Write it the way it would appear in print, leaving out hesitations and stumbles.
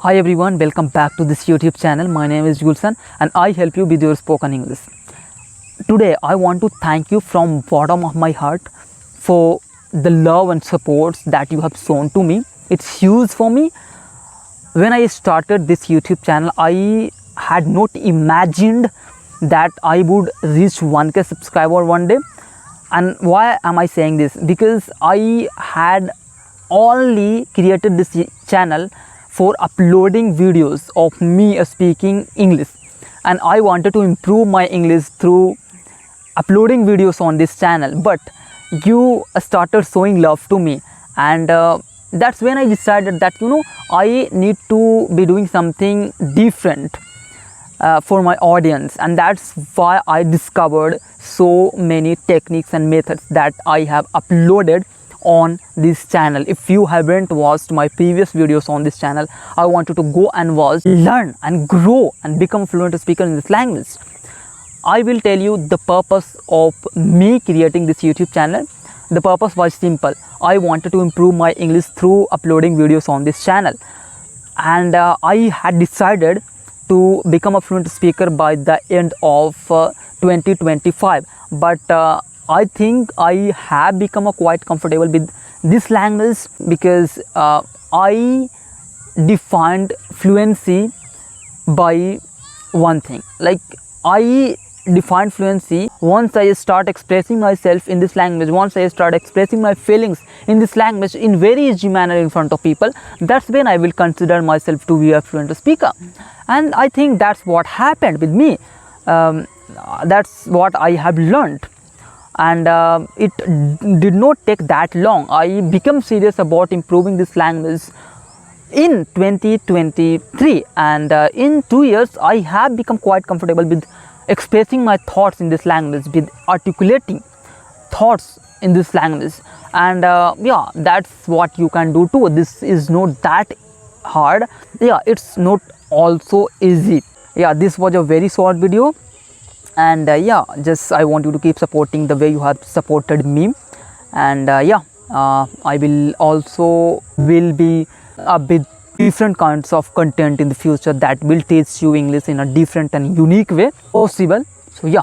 Hi everyone, welcome back to this YouTube channel. My name is Gulsan and I help you with your spoken English. Today I want to thank you from bottom of my heart for the love and support that you have shown to me. It's huge for me. When I started this YouTube channel, I had not imagined that I would reach 1k subscriber one day. And why am I saying this? Because I had only created this channel for uploading videos of me speaking English, and I wanted to improve my English through uploading videos on this channel. But you started showing love to me, and that's when I decided that I need to be doing something different for my audience, and that's why I discovered so many techniques and methods that I have uploaded on this channel. If you haven't watched my previous videos on this channel, I want you to go and watch, learn and grow and become a fluent speaker in this language. I will tell you the purpose of me creating this YouTube channel. The purpose was simple. I wanted to improve my English through uploading videos on this channel, and I had decided to become a fluent speaker by the end of 2025. But I think I have become quite comfortable with this language because I defined fluency by one thing. Like, I defined fluency once I start expressing myself in this language, once I start expressing my feelings in this language in very easy manner in front of people. That's when I will consider myself to be a fluent speaker. And I think that's what happened with me. That's what I have learned. And it did not take that long. I became serious about improving this language in 2023, and in 2 years I have become quite comfortable with expressing my thoughts in this language, with articulating thoughts in this language. And yeah, that's what you can do too. This is not that hard. Yeah, it's not also easy. Yeah, this was a very short video, and yeah, just I want you to keep supporting the way you have supported me. And yeah, I will also be with different kinds of content in the future that will teach you English in a different and unique way possible. So yeah,